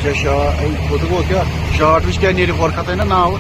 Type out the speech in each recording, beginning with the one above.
Short विच क्या नेरी for ना नाव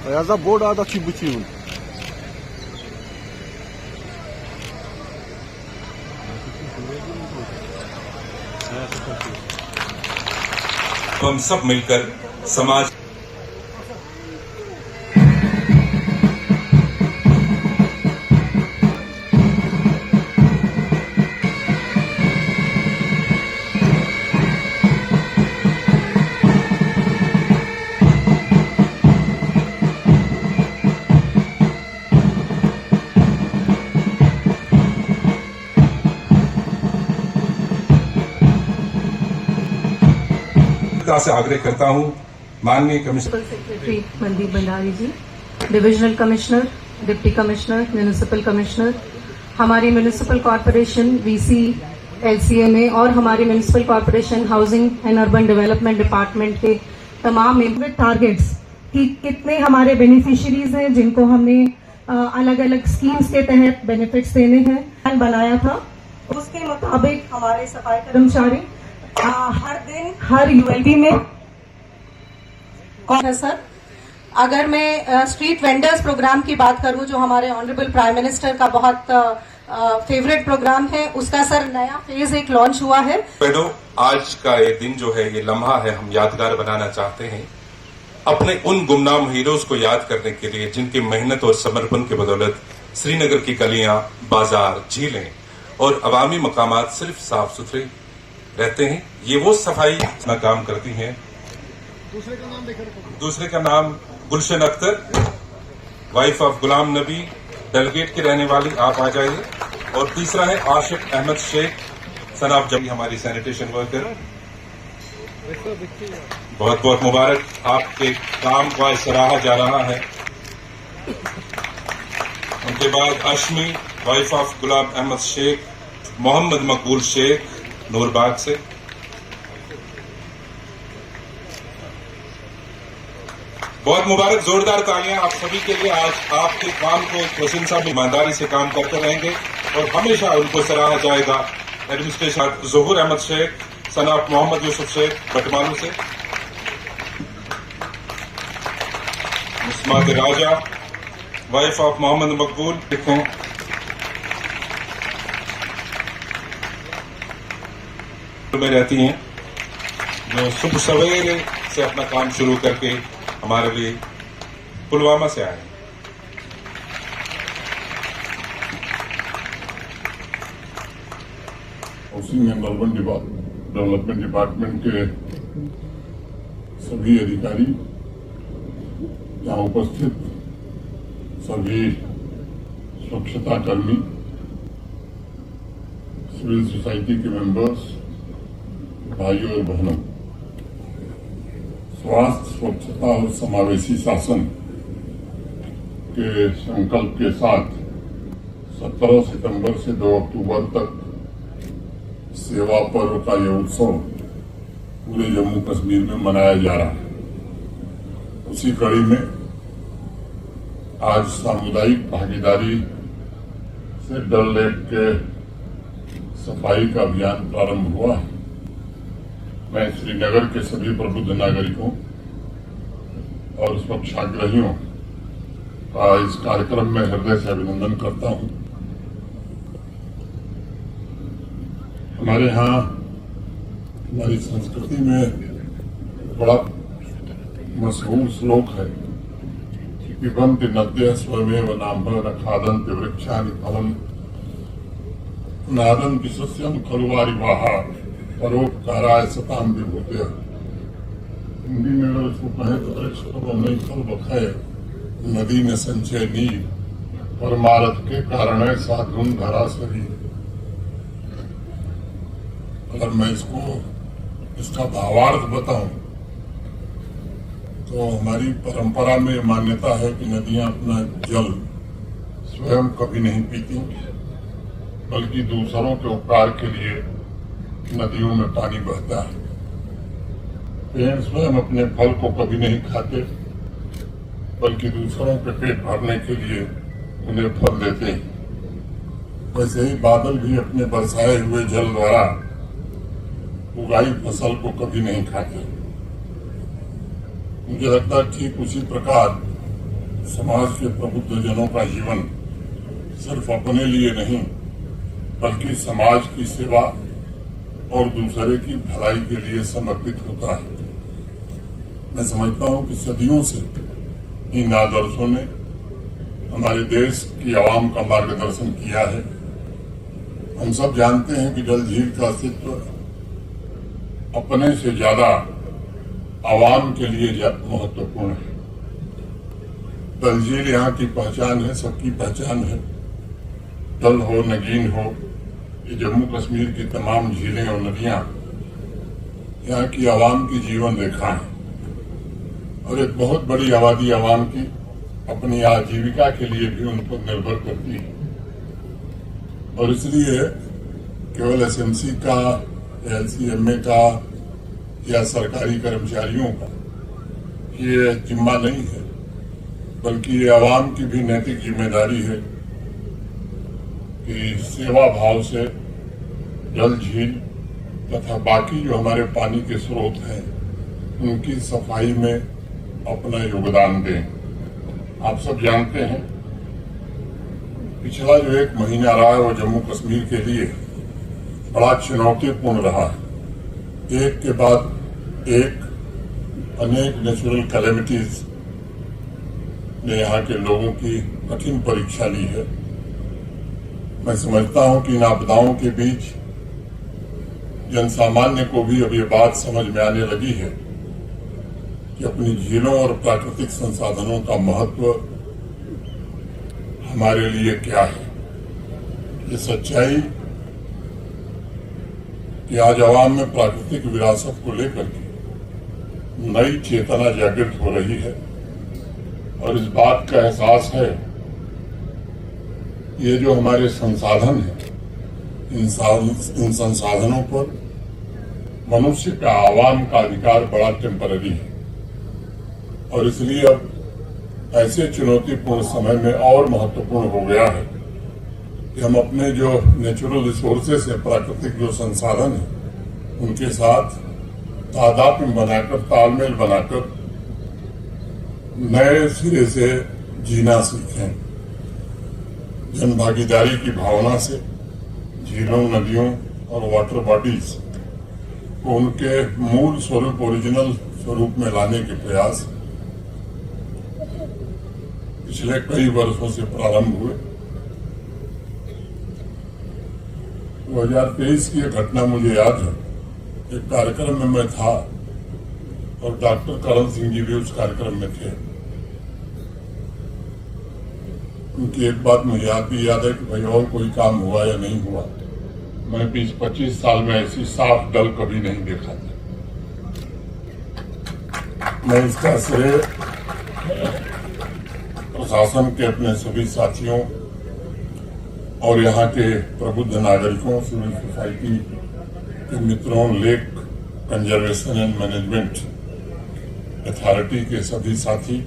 Yazda board ada çibuçuyum. हम सब मिलकर समाज से आग्रह करता हूं माननीय commissioner secretary Mandeep Bhandari ji, divisional commissioner, deputy commissioner, municipal commissioner, हमारी म्यूनिसिपल कॉरपोरेशन वीसी एलसीएमए और हमारी municipal corporation housing and urban development department के तमाम टारगेट्स कि कितने हमारे बेनिफिशियरीज हैं जिनको हमने अलग अलग स्कीम्स के तहत बेनिफिट्स देने हैं बनाया था। उसके मुताबिक हमारे सफाई कर्मचारी हर दिन हर यूएलबी में और सर अगर मैं स्ट्रीट वेंडर्स प्रोग्राम की बात करूं जो हमारे ऑनरेबल प्राइम मिनिस्टर का बहुत फेवरेट प्रोग्राम है, उसका सर नया फेज एक लॉन्च हुआ है। आज का ये दिन जो है, ये लम्हा है, हम यादगार बनाना चाहते हैं अपने उन गुमनाम हीरोज को याद करने के लिए जिनकी मेहनत और समर्पण की बदौलत श्रीनगर की गलियां, बाजार, झीलें और अवामी मकामात सिर्फ साफ सुथरे रहते हैं। ये वो सफाई अपना काम करती हैं। दूसरे का नाम गुलशन अख्तर, वाइफ ऑफ गुलाम नबी, डेलगेट की रहने वाली, आप आ जाइए। और तीसरा है आशिक अहमद शेख, सनाब जबी, हमारी सैनिटेशन वर्कर। बहुत बहुत मुबारक, आपके काम का सराहा जा रहा है। उनके बाद अशमी, वाइफ ऑफ गुलाम अहमद शेख, मोहम्मद मकबूल शेख, नूरबाग से। बहुत मुबारक, जोरदार तालियां आप सभी के लिए। आज आपके काम को प्रशंसा में ईमानदारी से काम करते रहेंगे और हमेशा उनको सराहा जाएगा। एडमिनिस्ट्रेशन ज़हूर अहमद शेख, सनाब मोहम्मद यूसुफ शेख, बटमालू से। मुस्मात राजा, वाइफ ऑफ मोहम्मद मकबूल में रहती हैं, जो सुबह सवेरे से अपना काम शुरू करके हमारे लिए पुलवामा से आए। Housing and urban development department के सभी अधिकारी, यहाँ उपस्थित सभी स्वच्छता कर्मी, सिविल सोसाइटी के मेंबर्स, भाइयों और बहनों, स्वास्थ्य, स्वच्छता और समावेशी शासन के संकल्प के साथ 17 सितंबर से 2 अक्टूबर तक सेवा पर्व का यह उत्सव पूरे जम्मू कश्मीर में मनाया जा रहा है। उसी कड़ी में आज सामुदायिक भागीदारी से डल लेक के सफाई का अभियान प्रारंभ हुआ है। मैं श्रीनगर के सभी प्रबुद्ध नागरिकों और स्वच्छाग्रहियों का इस कार्यक्रम में हृदय से अभिनंदन करता हूं। हमारे यहाँ हमारी संस्कृति में बड़ा मशहूर श्लोक है, पिबन्ति नद्यः स्वयमेव नाम्भः न खादन्ति वृक्षाणि फलम् नादन्ति सस्यं खलु वारिवाः परोपकाराय सतां विभूतयः। हिंदी में अगर उसको कहें तो वृक्ष फलो नहीं फल बखाए, नदी न संचय नीर, परमारथ के कारण है साधुन धरा शरीर। अगर मैं इसका भावार्थ बताऊं तो हमारी परंपरा में मान्यता है कि नदियां अपना जल स्वयं कभी नहीं पीती, बल्कि दूसरों के उपकार के लिए नदियों में पानी बहता है। पेड़ स्वयं अपने फल को कभी नहीं खाते, बल्कि दूसरों के पेट भरने के लिए उन्हें फल देते हैं। वैसे ही बादल भी अपने बरसाए हुए जल द्वारा उगाई फसल को कभी नहीं खाते। मुझे लगता है ठीक उसी प्रकार समाज के प्रबुद्ध जनों का जीवन सिर्फ अपने लिए नहीं, बल्कि समाज की सेवा और दूसरे की भलाई के लिए समर्पित होता है। मैं समझता हूं कि सदियों से इन आदर्शों ने हमारे देश की आवाम का मार्गदर्शन किया है। हम सब जानते हैं कि डल झील का अस्तित्व अपने से ज्यादा आवाम के लिए महत्वपूर्ण है। डल झील यहाँ की पहचान है, सबकी पहचान है। डल हो, नगीन हो, ये जम्मू कश्मीर की तमाम झीलें और नदियां यहाँ की आवाम की जीवन रेखा है। और एक बहुत बड़ी आबादी आवाम की अपनी आजीविका के लिए भी उन पर निर्भर करती है। और इसलिए केवल एसएमसी का, एलसीएमए का या सरकारी कर्मचारियों का ये जिम्मा नहीं है, बल्कि ये आवाम की भी नैतिक जिम्मेदारी है कि सेवा भाव से जल झील तथा बाकी जो हमारे पानी के स्रोत हैं उनकी सफाई में अपना योगदान दें। आप सब जानते हैं पिछला जो एक महीना रहा है वो जम्मू कश्मीर के लिए बड़ा चुनौतीपूर्ण रहा है। एक के बाद एक अनेक नेचुरल कैलेमिटीज ने यहाँ के लोगों की कठिन परीक्षा ली है। मैं समझता हूं कि इन आपदाओं के बीच जनसामान्य को भी अब ये बात समझ में आने लगी है कि अपनी झीलों और प्राकृतिक संसाधनों का महत्व हमारे लिए क्या है। ये सच्चाई कि आज आवाम में प्राकृतिक विरासत को लेकर के नई चेतना जागृत हो रही है और इस बात का एहसास है ये जो हमारे संसाधन हैं, इन संसाधनों पर मनुष्य का, आवाम का अधिकार बड़ा टेम्पररी है। और इसलिए अब ऐसे चुनौतीपूर्ण समय में और महत्वपूर्ण हो गया है कि हम अपने जो नेचुरल रिसोर्सेस है, प्राकृतिक जो संसाधन है, उनके साथ तादात्म्य बनाकर, तालमेल बनाकर नए सिरे से जीना सीखें। जन भागीदारी की भावना से झीलों, नदियों और वाटर बॉडीज को उनके मूल स्वरूप, ओरिजिनल स्वरूप में लाने के प्रयास पिछले कई वर्षों से प्रारंभ हुए। 2023 की एक घटना मुझे याद है। एक कार्यक्रम में मैं था और डॉक्टर करण सिंह जी भी उस कार्यक्रम में थे। उनकी एक बात मुझे याद है कि भाई और कोई काम हुआ या नहीं हुआ, मैं 20-25 साल में ऐसी साफ डल कभी नहीं देखा था। मैं इसका श्रेय प्रशासन के अपने सभी साथियों और यहाँ के प्रबुद्ध नागरिकों, सिविल सोसाइटी के मित्रों, lake conservation and management authority के सभी साथी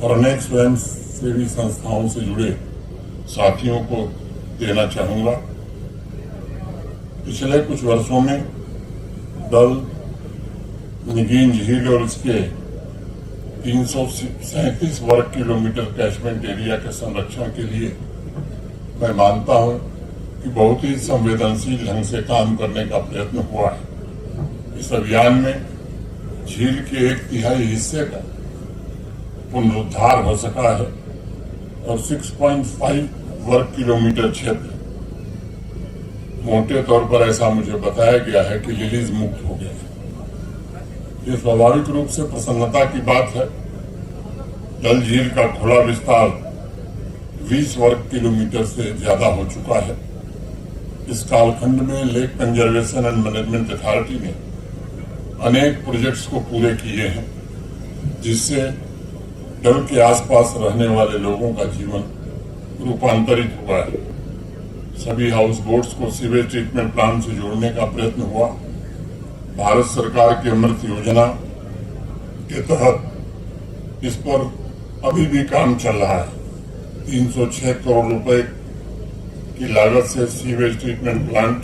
और अनेक स्वयं सेवी संस्थाओं से जुड़े साथियों को देना चाहूंगा। पिछले कुछ वर्षों में डल, निगीन झील और इसके 337 वर्ग किलोमीटर कैचमेंट एरिया के संरक्षण के लिए मैं मानता हूं कि बहुत ही संवेदनशील ढंग से काम करने का प्रयत्न हुआ है। इस अभियान में झील के 1/3 हिस्से का पुनरुद्धार हो सका है और 6.5 वर्ग किलोमीटर क्षेत्र मोटे तौर पर ऐसा मुझे बताया गया है कि लिलीज मुक्त हो गया है। ये स्वाभाविक रूप से प्रसन्नता की बात है। डल झील का खुला विस्तार 20 वर्ग किलोमीटर से ज्यादा हो चुका है। इस कालखंड में lake conservation and management authority ने अनेक प्रोजेक्ट्स को पूरे किए हैं, जिससे डल के आसपास रहने वाले लोगों का जीवन रूपांतरित हुआ है। सभी हाउस बोट्स को सीवेज ट्रीटमेंट प्लांट से जोड़ने का प्रयत्न हुआ। भारत सरकार की अमृत योजना के तहत इस पर अभी भी काम चल रहा है। 306 करोड़ रुपए की लागत से सीवेज ट्रीटमेंट प्लांट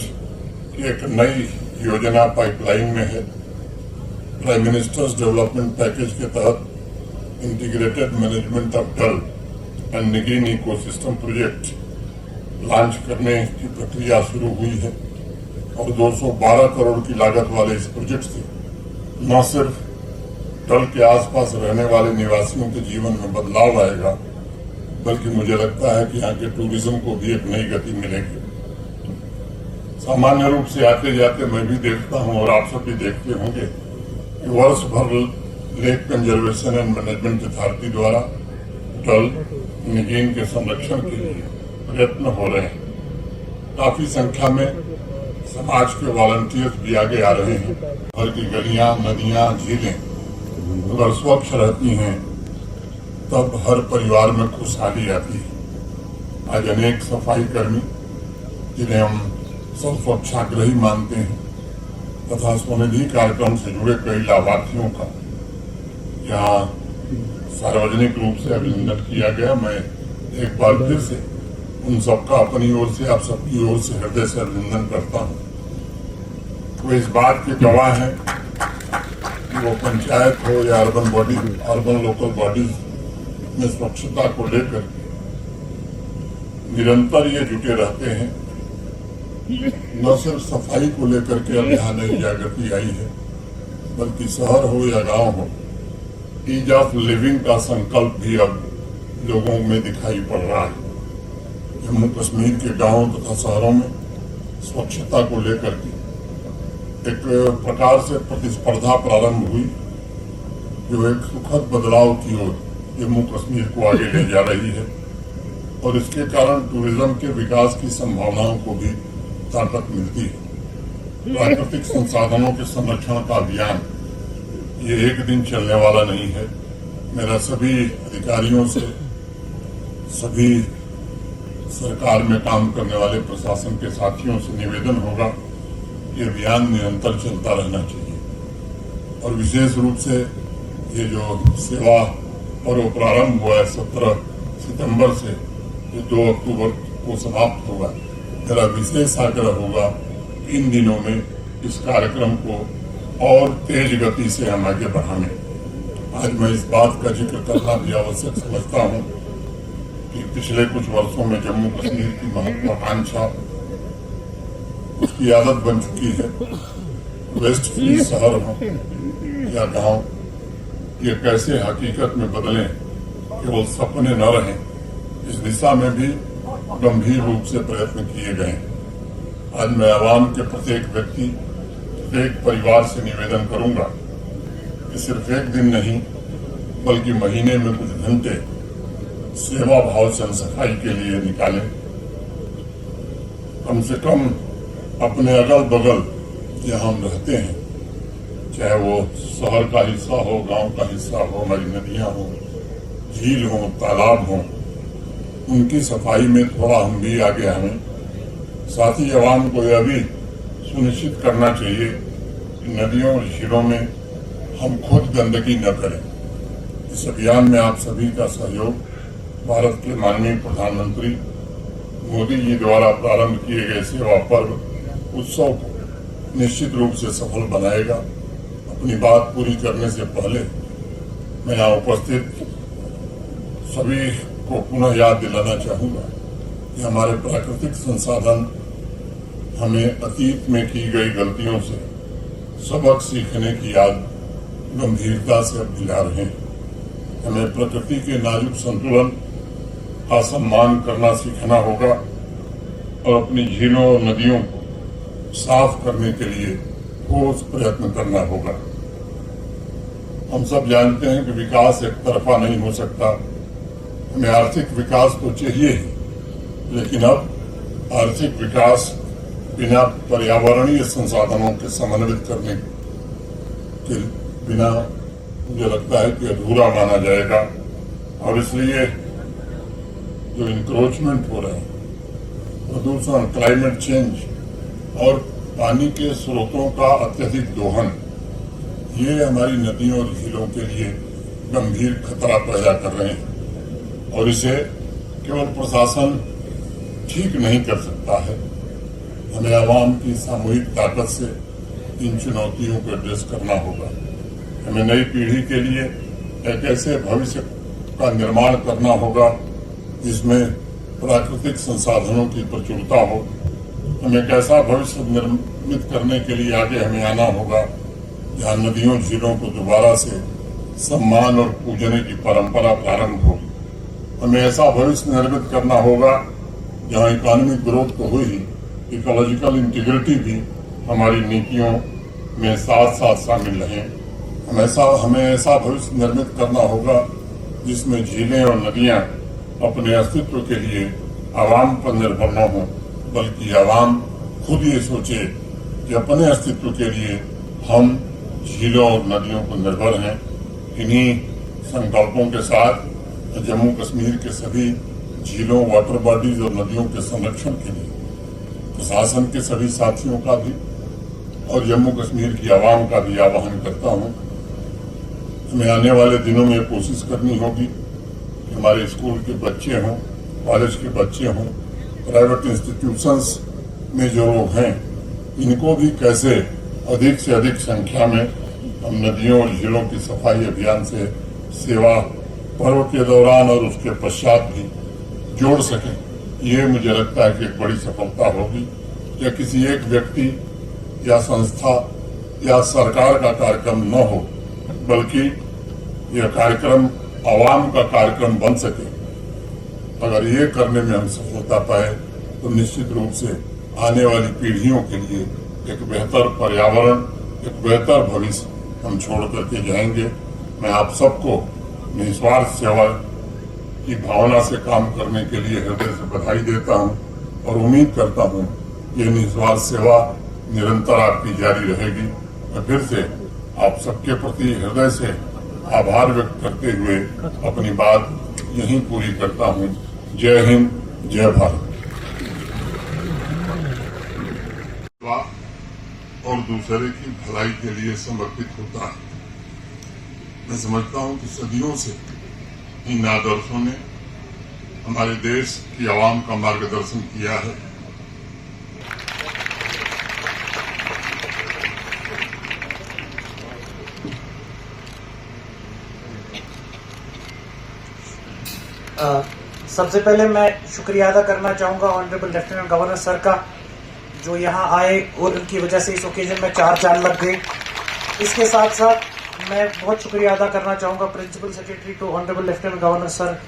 की एक नई योजना पाइपलाइन में है। प्राइम मिनिस्टर्स डेवलपमेंट पैकेज के तहत integrated management of Dal and Nigeen ecosystem project launch करने की प्रक्रिया शुरू हुई है और 212 करोड़ की लागत वाले इस प्रोजेक्ट से न सिर्फ डल के आसपास रहने वाले निवासियों के जीवन में बदलाव आएगा, बल्कि मुझे लगता है कि यहाँ के टूरिज्म को भी एक नई गति मिलेगी। सामान्य रूप से आते जाते मैं भी देखता हूँ और आप सब भी देखते होंगे कि वर्ष भर lake conservation and management authority द्वारा डल निगीन के संरक्षण के लिए प्रयत्न हो रहे हैं। काफी संख्या में समाज के वॉलंटियर्स भी आगे आ रहे हैं। घर की गलियां, नदियां, झीलें अगर स्वच्छ रहती हैं तब हर परिवार में खुशहाली आती है। आज अनेक सफाई कर्मी, जिन्हें हम सब स्वच्छाग्रही मानते हैं, तथा स्वनिधि कार्यक्रम से जुड़े कई लाभार्थियों का यहाँ सार्वजनिक रूप से अभिनंदन किया गया। मैं एक बार फिर से उन सबका अपनी ओर से, आप सबकी ओर से हृदय से अभिनंदन करता हूँ। वो इस बात के गवाह हैं कि वो पंचायत हो या urban body, urban local bodies में स्वच्छता को लेकर निरंतर ये जुटे रहते हैं। न सिर्फ सफाई को लेकर के अभियान में जागृति आई है, बल्कि शहर हो या गांव हो, ईज ऑफ लिविंग का संकल्प भी अब लोगों में दिखाई पड़ रहा है। जम्मू कश्मीर के गांवों तथा शहरों में स्वच्छता को लेकर के एक प्रकार से प्रतिस्पर्धा प्रारंभ हुई, जो एक सुखद बदलाव की ओर जम्मू कश्मीर को आगे ले जा रही है और इसके कारण टूरिज्म के विकास की संभावनाओं को भी ताकत मिलती है। प्राकृतिक संसाधनों के संरक्षण का अभियान ये एक दिन चलने वाला नहीं है। मेरा सभी अधिकारियों से, सभी सरकार में काम करने वाले प्रशासन के साथियों से निवेदन होगा, ये अभियान निरंतर चलता रहना चाहिए। और विशेष रूप से ये जो सेवा और वो प्रारंभ हुआ है 17 सितंबर से, जो 2 अक्टूबर को समाप्त होगा, मेरा विशेष आग्रह होगा इन दिनों में इस कार्यक्रम को और तेज गति से हम आगे बढ़ाने। आज मैं इस बात का जिक्र करना भी आवश्यक समझता हूँ कि पिछले कुछ वर्षों में जम्मू कश्मीर की महत्वाकांक्षा, उसकी आदत बन चुकी है। वेस्ट फ्री शहर हो या गांव, ये कैसे हकीकत में बदले, केवल सपने न रहें, इस दिशा में भी गंभीर रूप से प्रयत्न किए गए हैं। आज मैं आवाम के प्रत्येक व्यक्ति, प्रत्येक परिवार से निवेदन करूंगा कि सिर्फ एक दिन नहीं, बल्कि महीने में कुछ घंटे सेवा भाव से सफाई के लिए निकालें। कम से कम अपने अगल बगल जहां हम रहते हैं, चाहे वो शहर का हिस्सा हो, गांव का हिस्सा हो, हमारी नदियां हो, झील हो, तालाब हो, उनकी सफाई में थोड़ा हम भी आगे आएं। साथ ही आवाम को यह भी सुनिश्चित करना चाहिए कि नदियों और झीलों में हम खुद गंदगी न करें। इस अभियान में आप सभी का सहयोग भारत के माननीय प्रधानमंत्री मोदी जी द्वारा प्रारंभ किए गए सेवा पर्व उत्सव को निश्चित रूप से सफल बनाएगा। अपनी बात पूरी करने से पहले मैं यहाँ उपस्थित सभी को पुनः याद दिलाना चाहूंगा कि हमारे प्राकृतिक संसाधन हमें अतीत में की गई गलतियों से सबक सीखने की याद गंभीरता से अब दिला रहे हैं। हमें प्रकृति के नाजुक संतुलन का सम्मान करना सीखना होगा और अपनी झीलों और नदियों को साफ करने के लिए ठोस प्रयत्न करना होगा। हम सब जानते हैं कि विकास एक तरफा नहीं हो सकता। हमें आर्थिक विकास तो चाहिए ही, लेकिन अब आर्थिक विकास बिना पर्यावरणीय संसाधनों के समन्वित करने के बिना मुझे लगता है कि अधूरा माना जाएगा। और इसलिए जो इंक्रोचमेंट हो रहा है, प्रदूषण, क्लाइमेट चेंज और पानी के स्रोतों का अत्यधिक दोहन, ये हमारी नदियों और झीलों के लिए गंभीर खतरा पैदा कर रहे हैं और इसे केवल प्रशासन ठीक नहीं कर सकता है। हमें आवाम की सामूहिक ताकत से इन चुनौतियों को एड्रेस करना होगा। हमें नई पीढ़ी के लिए एक ऐसे भविष्य का निर्माण करना होगा जिसमें प्राकृतिक संसाधनों की प्रचुरता हो। हमें एक ऐसा भविष्य निर्मित करने के लिए आगे हमें आना होगा जहाँ नदियों झीलों को दोबारा से सम्मान और पूजने की परंपरा प्रारंभ हो। हमें ऐसा भविष्य निर्मित करना होगा जहाँ इकोनॉमिक ग्रोथ तो हुई, इकोलॉजिकल इंटीग्रिटी भी हमारी नीतियों में साथ साथ शामिल रहे। हमें ऐसा भविष्य निर्मित करना होगा जिसमें झीलें और नदियां अपने अस्तित्व के लिए आवाम पर निर्भर न हो, बल्कि आवाम खुद ये सोचे कि अपने अस्तित्व के लिए हम झीलों और नदियों पर निर्भर हैं। इन्हीं संकल्पों के साथ जम्मू कश्मीर के सभी झीलों, वाटर बॉडीज और नदियों के संरक्षण के लिए प्रशासन के सभी साथियों का भी और जम्मू कश्मीर की आवाम का भी आह्वान करता हूं। हमें आने वाले दिनों में कोशिश करनी होगी कि हमारे स्कूल के बच्चे हों, कॉलेज के बच्चे हों, प्राइवेट इंस्टीट्यूशंस में जो लोग हैं, इनको भी कैसे अधिक से अधिक संख्या में हम नदियों और झीलों की सफाई अभियान से सेवा पर्व के दौरान और उसके पश्चात भी जोड़ सकें। ये मुझे लगता है कि एक बड़ी सफलता होगी। या किसी एक व्यक्ति या संस्था या सरकार का कार्यक्रम न हो, बल्कि यह कार्यक्रम आवाम का कार्यक्रम बन सके। अगर ये करने में हम सफलता पाए तो निश्चित रूप से आने वाली पीढ़ियों के लिए एक बेहतर पर्यावरण, एक बेहतर भविष्य हम छोड़ करके जाएंगे। मैं आप सबको निस्वार्थ सेवा की भावना से काम करने के लिए हृदय से बधाई देता हूं और उम्मीद करता हूं ये निस्वार्थ सेवा निरंतर आपकी जारी रहेगी। मैं फिर से आप सबके प्रति हृदय से आभार व्यक्त करते हुए अपनी बात यहीं पूरी करता हूं। जय हिंद, जय भारत। और दूसरे की भलाई के लिए समर्पित होता है। मैं समझता हूं कि सदियों से इन आदर्शों ने हमारे देश की आवाम का मार्गदर्शन किया है। सबसे पहले मैं शुक्रिया अदा करना चाहूँगा ऑनरेबल लेफ्टिनेंट गवर्नर सर का, जो यहाँ आए और उनकी वजह से इस ओकेजन में 4 चांद लग गए। इसके साथ साथ मैं बहुत शुक्रिया अदा करना चाहूँगा principal secretary to honourable lieutenant governor sir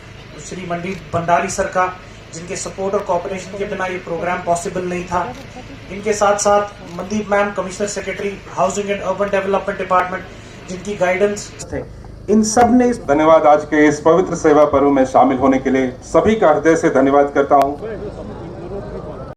Shri Mandeep Bhandari sir का, जिनके सपोर्ट और कोऑपरेशन के बिना ये प्रोग्राम पॉसिबल नहीं था। इनके साथ साथ Mandeep ma'am, commissioner secretary housing and urban development department, जिनकी गाइडेंस थे। इन सब ने धन्यवाद। आज के इस पवित्र सेवा पर्व में शामिल होने के लिए सभी का हृदय से धन्यवाद करता हूं।